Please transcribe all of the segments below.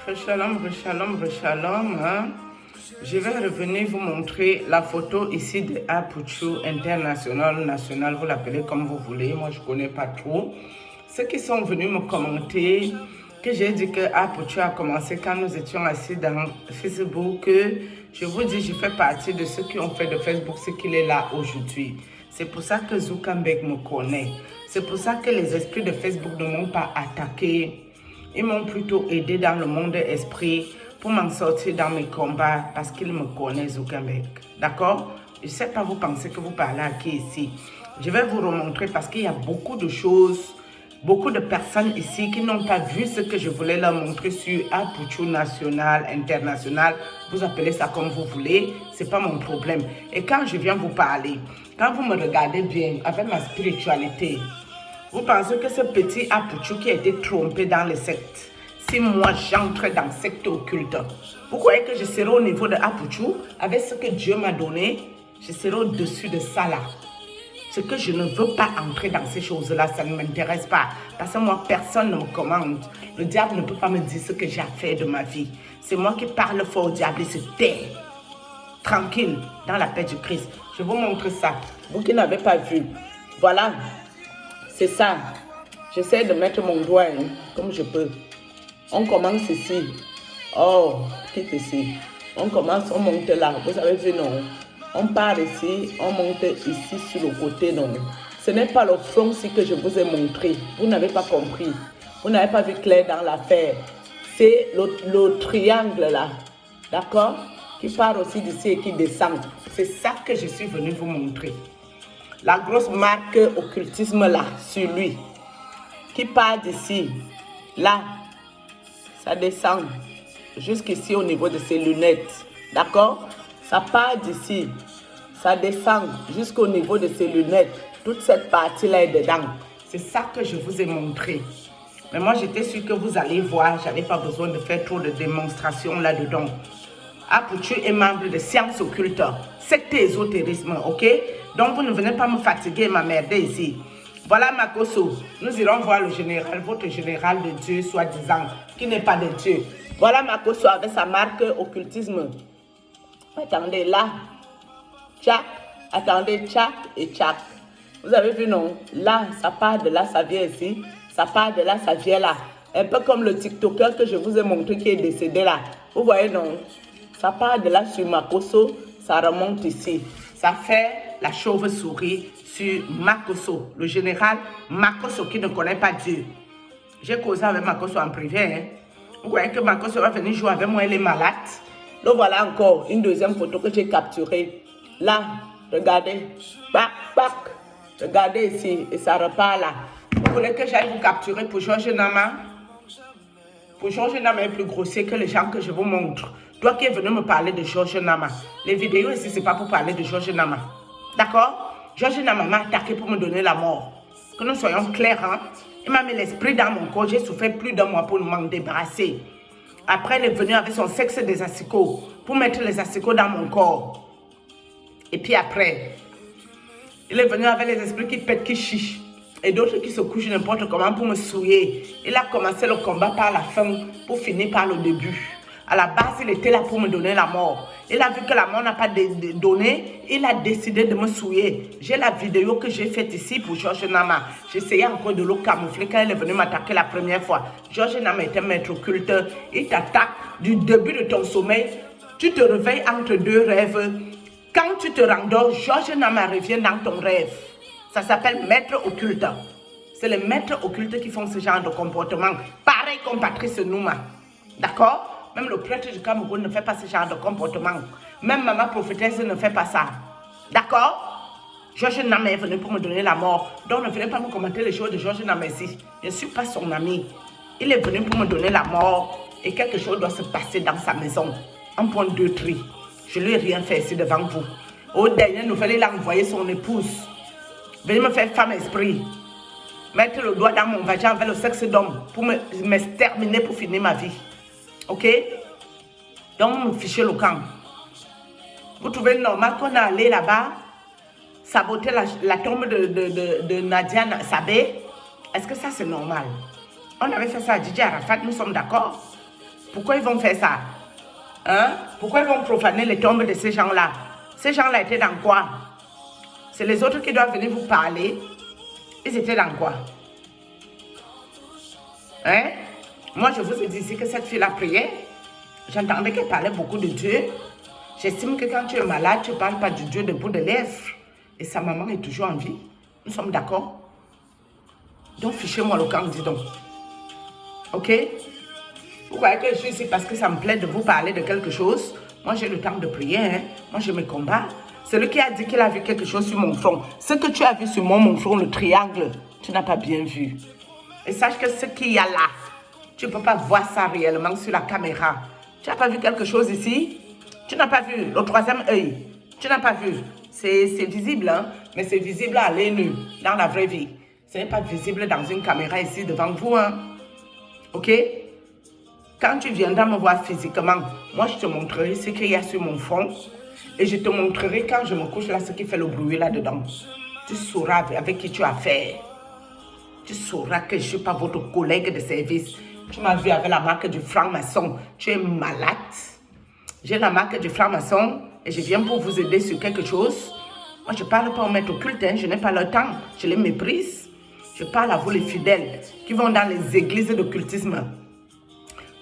Shalom, shalom, shalom. Je vais revenir vous montrer la photo ici de Apuchu International, national, vous l'appelez comme vous voulez. Moi, je ne connais pas trop. Ceux qui sont venus me commenter que j'ai dit que Apuchu a commencé quand nous étions assis dans Facebook. Je vous dis, je fais partie de ceux qui ont fait de Facebook ce qu'il est là aujourd'hui. C'est pour ça que Zuckerberg me connaît. C'est pour ça que les esprits de Facebook ne m'ont pas attaqué. Ils m'ont plutôt aidé dans le monde esprit pour m'en sortir dans mes combats parce qu'ils me connaissent, Zuckerberg. D'accord? Je ne sais pas vous pensez que vous parlez à qui ici. Je vais vous remontrer parce qu'il y a beaucoup de choses, beaucoup de personnes ici qui n'ont pas vu ce que je voulais leur montrer sur Apuchu National, International. Vous appelez ça comme vous voulez, ce n'est pas mon problème. Et quand je viens vous parler, quand vous me regardez bien avec ma spiritualité, vous pensez que ce petit Apuchu qui a été trompé dans les sectes, si moi j'entre dans le secte occulte, vous croyez que je serai au niveau de Apuchu avec ce que Dieu m'a donné? Je serai au-dessus de ça là. Ce que je ne veux pas entrer dans ces choses-là, ça ne m'intéresse pas. Parce que moi, personne ne me commande. Le diable ne peut pas me dire ce que j'ai à faire de ma vie. C'est moi qui parle fort au diable et se tait. Tranquille, dans la paix du Christ. Je vous montre ça. Vous qui n'avez pas vu. Voilà. C'est ça. J'essaie de mettre mon doigt comme je peux. On commence ici. Oh, quitte ici. On commence, on monte là. Vous avez vu, non? On part ici, on monte ici sur le côté, non? Ce n'est pas le front-ci que je vous ai montré. Vous n'avez pas compris. Vous n'avez pas vu clair dans l'affaire. C'est le triangle là. D'accord? Qui part aussi d'ici et qui descend. C'est ça que je suis venu vous montrer. La grosse marque occultisme là, sur lui, qui part d'ici, là, ça descend jusqu'ici au niveau de ses lunettes, d'accord? Ça part d'ici, ça descend jusqu'au niveau de ses lunettes, toute cette partie-là est dedans. C'est ça que je vous ai montré. Mais moi, j'étais sûre que vous allez voir, je n'avais pas besoin de faire trop de démonstrations là-dedans. Apuchu est membre de Sciences Occultes, secte ésotérisme, ok? Donc vous ne venez pas me fatiguer, m'emmerder ici. Voilà Makoso, nous irons voir le général, votre général de Dieu, soi-disant, qui n'est pas de Dieu. Voilà Makoso avec sa marque occultisme. Attendez, là, tchac, attendez, tchac et tchac. Vous avez vu, non? Là, ça part de là, ça vient ici. Ça part de là, ça vient là. Un peu comme le TikToker que je vous ai montré qui est décédé là. Vous voyez, non? Ça part de là sur Makoso, ça remonte ici. Ça fait la chauve-souris sur Makoso, le général Makoso qui ne connaît pas Dieu. J'ai causé avec Makoso en privé. Hein. Vous voyez que Makoso va venir jouer avec moi, elle est malade. Donc voilà encore une deuxième photo que j'ai capturée. Là, regardez. Bac, bac. Regardez ici et ça repart là. Vous voulez que j'aille vous capturer pour Georges Nama? Pour Georges Nama est plus grossier que les gens que je vous montre. Toi qui es venu me parler de Georges Nama. Les vidéos ici, ce n'est pas pour parler de Georges Nama. D'accord? Georges Nama m'a attaqué pour me donner la mort. Que nous soyons clairs, hein? Il m'a mis l'esprit dans mon corps. J'ai souffert plus d'un mois pour m'en débarrasser. Après, il est venu avec son sexe des asticots pour mettre les asticots dans mon corps. Et puis après, il est venu avec les esprits qui pètent, qui chichent. Et d'autres qui se couchent n'importe comment pour me souiller. Il a commencé le combat par la fin pour finir par le début. À la base, il était là pour me donner la mort. Il a vu que la mort n'a pas donné. Il a décidé de me souiller. J'ai la vidéo que j'ai faite ici pour Georges Nama. J'essayais encore de le camoufler quand il est venu m'attaquer la première fois. Georges Nama était maître occulte. Il t'attaque du début de ton sommeil. Tu te réveilles entre deux rêves. Quand tu te rendors, Georges Nama revient dans ton rêve. Ça s'appelle maître occulte. C'est les maîtres occultes qui font ce genre de comportement. Pareil comme Patrice Nouma. D'accord? Même le prêtre du Cameroun ne fait pas ce genre de comportement. Même maman prophétesse ne fait pas ça. D'accord? Georges Nama est venu pour me donner la mort. Donc ne venez pas me commenter les choses de Georges Nama ici. Je ne suis pas son ami. Il est venu pour me donner la mort. Et quelque chose doit se passer dans sa maison. Un point de tri. Je ne lui ai rien fait ici devant vous. Aux dernières nouvelles, il a envoyé son épouse. Venez me faire femme esprit. Mettre le doigt dans mon vagin avec le sexe d'homme pour m'exterminer pour finir ma vie. Ok? Donc, me fichez le camp. Vous trouvez normal qu'on a allé là-bas saboter la tombe de Nadia Sabé? Est-ce que ça c'est normal? On avait fait ça à Didier Arafat, nous sommes d'accord? Pourquoi ils vont faire ça? Hein? Pourquoi ils vont profaner les tombes de ces gens-là? Ces gens-là étaient dans quoi? C'est les autres qui doivent venir vous parler. Ils étaient dans quoi? Hein? Moi, je vous ai dit ici que cette fille-là priait. J'entendais qu'elle parlait beaucoup de Dieu. J'estime que quand tu es malade, tu ne parles pas du Dieu de bout de lèvres. Et sa maman est toujours en vie. Nous sommes d'accord? Donc, fichez-moi le camp, dis donc. Ok? Vous voyez que je suis ici parce que ça me plaît de vous parler de quelque chose. Moi, j'ai le temps de prier. Hein? Moi, je me combats. Celui qui a dit qu'il a vu quelque chose sur mon front. Ce que tu as vu sur mon front, le triangle, tu n'as pas bien vu. Et sache que ce qu'il y a là, tu ne peux pas voir ça réellement sur la caméra. Tu n'as pas vu quelque chose ici? Tu n'as pas vu le troisième œil? Tu n'as pas vu? C'est visible, hein? Mais c'est visible à l'œil nu, dans la vraie vie. Ce n'est pas visible dans une caméra ici devant vous, hein? Ok? Quand tu viendras me voir physiquement, moi je te montrerai ce qu'il y a sur mon front. Et je te montrerai quand je me couche là, ce qui fait le bruit là-dedans. Tu sauras avec qui tu as affaire. Tu sauras que je ne suis pas votre collègue de service. Tu m'as vu avec la marque du franc-maçon. Tu es malade. J'ai la marque du franc-maçon et je viens pour vous aider sur quelque chose. Moi, je ne parle pas aux maîtres occultes. Hein. Je n'ai pas le temps. Je les méprise. Je parle à vous les fidèles qui vont dans les églises d'occultisme.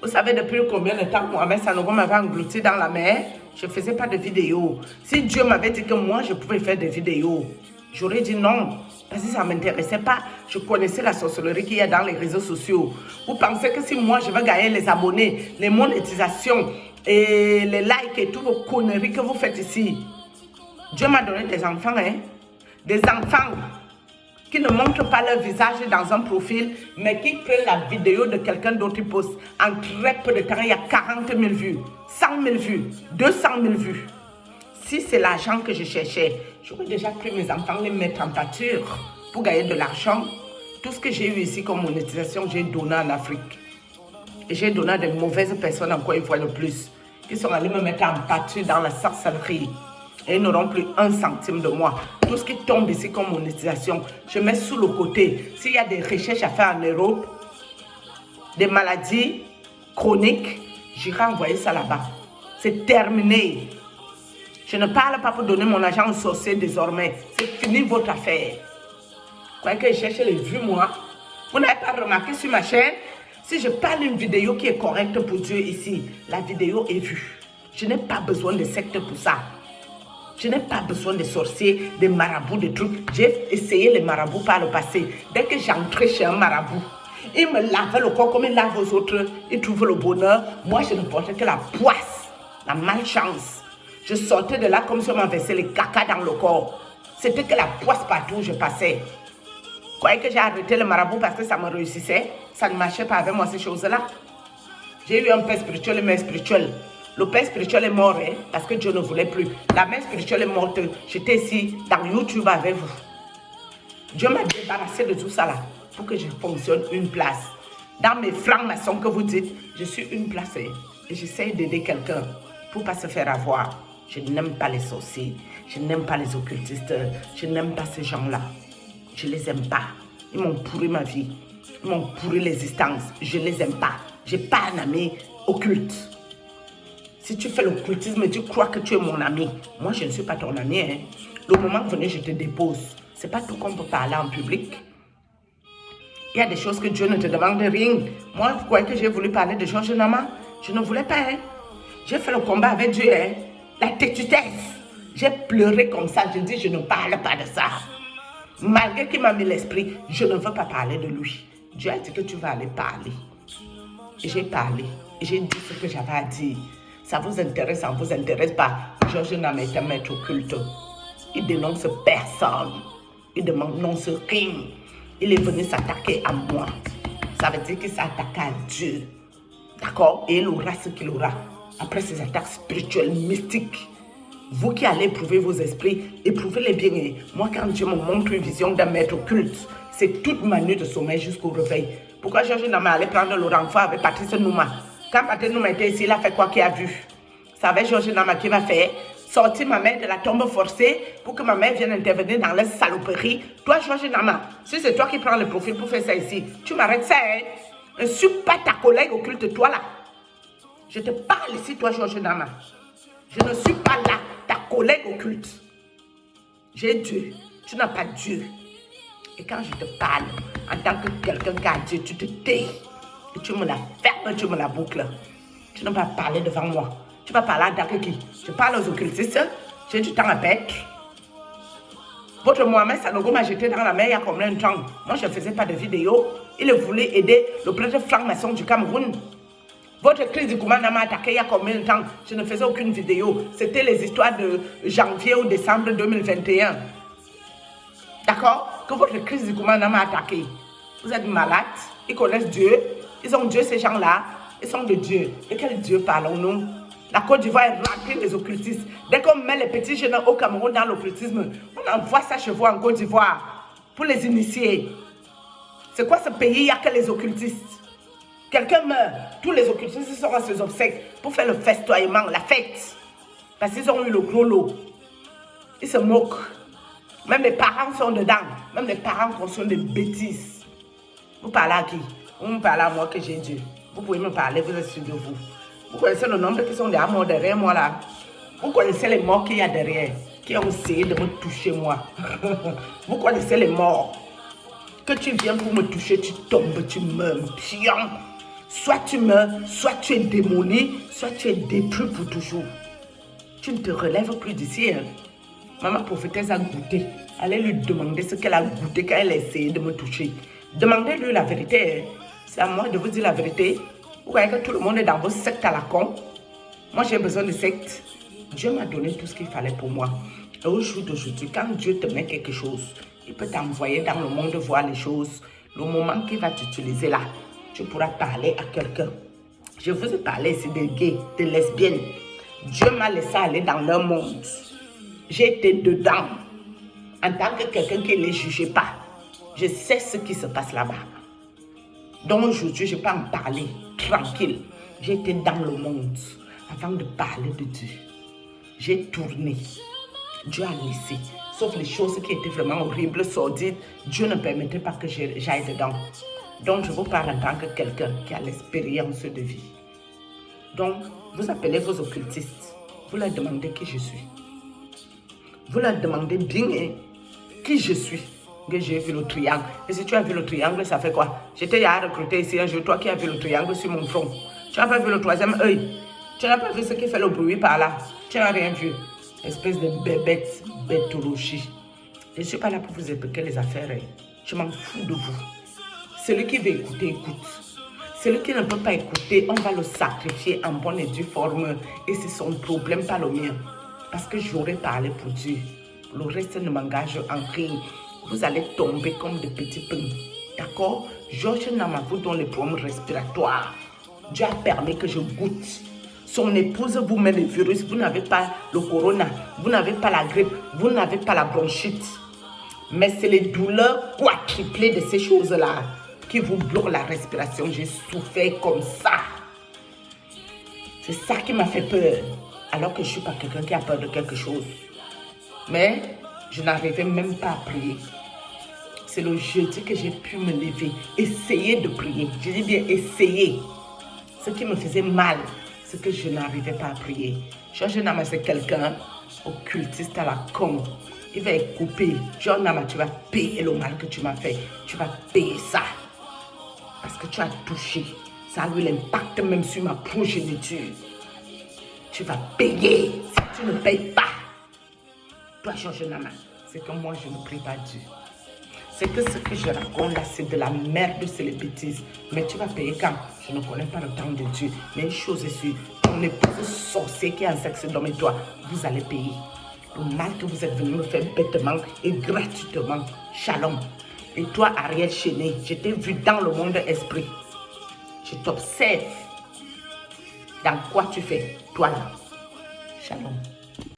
Vous savez depuis combien de temps Mohamed Sanogo m'avait englouti dans la mer? Je ne faisais pas de vidéos. Si Dieu m'avait dit que moi, je pouvais faire des vidéos, j'aurais dit non. Parce que ça ne m'intéressait pas. Je connaissais la sorcellerie qu'il y a dans les réseaux sociaux. Vous pensez que si moi, je veux gagner les abonnés, les monétisations et les likes et toutes vos conneries que vous faites ici, Dieu m'a donné des enfants, hein? Des enfants qui ne montrent pas leur visage dans un profil, mais qui prennent la vidéo de quelqu'un d'autre qui poste. En très peu de temps, il y a 40 000 vues, 100 000 vues, 200 000 vues. Si c'est l'argent que je cherchais, j'aurais déjà pris mes enfants, les mettre en pâture pour gagner de l'argent. Tout ce que j'ai eu ici comme monétisation, j'ai donné en Afrique. Et j'ai donné à des mauvaises personnes encore une fois de plus, qui sont allées me mettre en pâture dans la sorcellerie. Et ils n'auront plus un centime de moi. Tout ce qui tombe ici comme monétisation, je mets sous le côté. S'il y a des recherches à faire en Europe, des maladies chroniques, j'irai envoyer ça là-bas. C'est terminé. Je ne parle pas pour donner mon argent aux sorciers désormais. C'est fini votre affaire. Croyez que je cherche les vues, moi? Vous n'avez pas remarqué sur ma chaîne? Si je parle d'une vidéo qui est correcte pour Dieu ici, la vidéo est vue. Je n'ai pas besoin de secte pour ça. Je n'ai pas besoin de sorciers, de marabouts, de trucs. J'ai essayé les marabouts par le passé. Dès que j'entrais chez un marabout, il me lavait le corps comme il lave aux autres. Il trouve le bonheur. Moi, je ne portais que la poisse, la malchance. Je sortais de là comme si on m'avait versé les caca dans le corps. C'était que la poisse partout où je passais. Vous croyez que j'ai arrêté le marabout parce que ça me réussissait? Ça ne marchait pas avec moi ces choses-là. J'ai eu un père spirituel et mère spirituelle. Le père spirituel est mort, hein, parce que Dieu ne voulait plus. La mère spirituelle est morte. J'étais ici dans YouTube avec vous. Dieu m'a débarrassé de tout ça là pour que je fonctionne une place. Dans mes francs-maçons que vous dites, je suis une place et j'essaie d'aider quelqu'un pour ne pas se faire avoir. Je n'aime pas les sorciers. Je n'aime pas les occultistes. Je n'aime pas ces gens-là. Je ne les aime pas. Ils m'ont pourri ma vie. Ils m'ont pourri l'existence. Je ne les aime pas. Je n'ai pas un ami occulte. Si tu fais l'occultisme et tu crois que tu es mon ami, moi je ne suis pas ton ami. Hein. Le moment venu, je te dépose. Ce n'est pas tout qu'on peut parler en public. Il y a des choses que Dieu ne te demande rien. Moi, vous croyez que j'ai voulu parler de Georges Nama? Je ne voulais pas. Hein. J'ai fait le combat avec Dieu. Hein. La têtutesse. J'ai pleuré comme ça. Je dis, je ne parle pas de ça. Malgré qu'il m'a mis l'esprit, je ne veux pas parler de lui. Dieu a dit que tu vas aller parler. Et j'ai parlé. Et j'ai dit ce que j'avais à dire. Ça vous intéresse, ça ne vous intéresse pas. Georges Nama est un maître occulte. Il dénonce personne. Il ne dénonce rien. Il est venu s'attaquer à moi. Ça veut dire qu'il s'est attaqué à Dieu. D'accord? Et il aura ce qu'il aura. Après ces attaques spirituelles, mystiques. Vous qui allez éprouver vos esprits, éprouvez-les bien. Moi, quand Dieu me montre une vision d'un maître occulte, c'est toute ma nuit de sommeil jusqu'au réveil. Pourquoi Georges Nama allait prendre le renfort avec Patrice Nouma? Quand Patrice Nouma était ici, il a fait quoi qu'il a vu? Ça va Georges Nama qui va faire? Sortir ma mère de la tombe forcée pour que ma mère vienne intervenir dans les saloperies. Toi, Georges Nama, si c'est toi qui prends le profil pour faire ça ici, tu m'arrêtes ça, hein? Je ne suis pas ta collègue occulte, toi là. Je te parle ici, toi, Georges Nama. Je ne suis pas là, ta collègue occulte. J'ai Dieu. Tu n'as pas Dieu. Et quand je te parle, en tant que quelqu'un qui a Dieu, tu te tais. Et tu me la fermes, tu me la boucles. Tu ne vas pas parler devant moi. Tu vas parler en tant que qui? Je parle aux occultistes. J'ai du temps à perdre. Votre Mohamed Sanogo m'a jeté dans la mer il y a combien de temps? Moi, je ne faisais pas de vidéo. Il voulait aider le prêtre franc-maçon du Cameroun. Votre crise du Koumana m'a attaqué il y a combien de temps? Je ne faisais aucune vidéo. C'était les histoires de janvier ou décembre 2021. D'accord? Que votre crise du Koumana m'a attaqué. Vous êtes malades. Ils connaissent Dieu. Ils ont Dieu, ces gens-là. Ils sont de Dieu. De quel Dieu parlons-nous? La Côte d'Ivoire est remplie des occultistes. Dès qu'on met les petits jeunes au Cameroun dans l'occultisme, on envoie ça chez vous en Côte d'Ivoire pour les initier. C'est quoi ce pays? Il n'y a que les occultistes. Quelqu'un meurt, tous les occultistes sont à ses obsèques pour faire le festoiement, la fête. Parce qu'ils ont eu le gros lot. Ils se moquent. Même les parents sont dedans. Même les parents consomment des bêtises. Vous parlez à qui? Vous me parlez à moi que j'ai Dieu. Vous pouvez me parler, vous êtes sûr de vous. Vous connaissez le nombre qui sont déjà morts derrière moi là. Vous connaissez les morts qu'il y a derrière, qui ont essayé de me toucher moi. Vous connaissez les morts. Que tu viens pour me toucher, tu tombes, tu meurs. Pion. Soit tu meurs, soit tu es démoli, soit tu es détruit pour toujours. Tu ne te relèves plus d'ici. Hein? Maman prophétesse a goûté. Allez lui demander ce qu'elle a goûté quand elle a essayé de me toucher. Demandez-lui la vérité. Hein? C'est à moi de vous dire la vérité. Vous voyez que tout le monde est dans vos sectes à la con. Moi, j'ai besoin de sectes. Dieu m'a donné tout ce qu'il fallait pour moi. Et au jour d'aujourd'hui, quand Dieu te met quelque chose, il peut t'envoyer dans le monde voir les choses. Le moment qu'il va t'utiliser là, tu pourras parler à quelqu'un. Je vous ai parlé ici des gays, des lesbiennes. Dieu m'a laissé aller dans leur monde. J'ai été dedans. En tant que quelqu'un qui ne les jugeait pas, je sais ce qui se passe là-bas. Donc aujourd'hui, je peux en parler tranquille. J'ai été dans le monde avant de parler de Dieu. J'ai tourné. Dieu a laissé. Sauf les choses qui étaient vraiment horribles, sordides. Dieu ne permettait pas que j'aille dedans. Donc je vous parle en tant que quelqu'un qui a l'expérience de vie. Donc vous appelez vos occultistes. Vous leur demandez qui je suis. Vous leur demandez bien qui je suis. Que j'ai vu le triangle. Et si tu as vu le triangle, ça fait quoi? J'étais à recruter ici un jour, toi qui as vu le triangle sur mon front. Tu n'as pas vu le troisième œil. Tu n'as pas vu ce qui fait le bruit par là. Tu n'as rien vu. Espèce de bébête, bêtologie. Je ne suis pas là pour vous épiquer les affaires. Je m'en fous de vous. Celui qui veut écouter, écoute. Celui qui ne peut pas écouter, on va le sacrifier en bonne et due forme. Et c'est son problème, pas le mien. Parce que j'aurais parlé pour Dieu. Le reste ne m'engage en rien. Vous allez tomber comme des petits pains. D'accord? Georges Nama vous donne les problèmes respiratoires. Dieu a permis que je goûte. Son épouse vous met le virus. Vous n'avez pas le corona. Vous n'avez pas la grippe. Vous n'avez pas la bronchite. Mais c'est les douleurs quadruplées de ces choses-là qui vous bloquent la respiration. J'ai souffert comme ça. C'est ça qui m'a fait peur. Alors que je ne suis pas quelqu'un qui a peur de quelque chose. Mais je n'arrivais même pas à prier. C'est le jeudi que j'ai pu me lever, essayer de prier. Je dis bien essayer. Ce qui me faisait mal, c'est que je n'arrivais pas à prier. Georges Nama, c'est quelqu'un occultiste à la con. Il va couper. Georges Nama, tu vas payer le mal que tu m'as fait. Tu vas payer ça. Parce que tu as touché. Ça a eu l'impact même sur ma progéniture. Tu vas payer si tu ne payes pas. Toi, Georges Nama, c'est que moi, je ne prie pas Dieu. C'est que ce que je raconte là, c'est de la merde, c'est les bêtises. Mais tu vas payer quand? Je ne connais pas le temps de Dieu. Mais une chose est sûre, ton épouse sorcier qui est en sexe d'homme et toi, vous allez payer. Le mal que vous êtes venu me faire bêtement et gratuitement. Shalom. Et toi, Ariel Chéné, je t'ai vu dans le monde esprit. Je t'observe. Dans quoi tu fais, toi là. Shalom.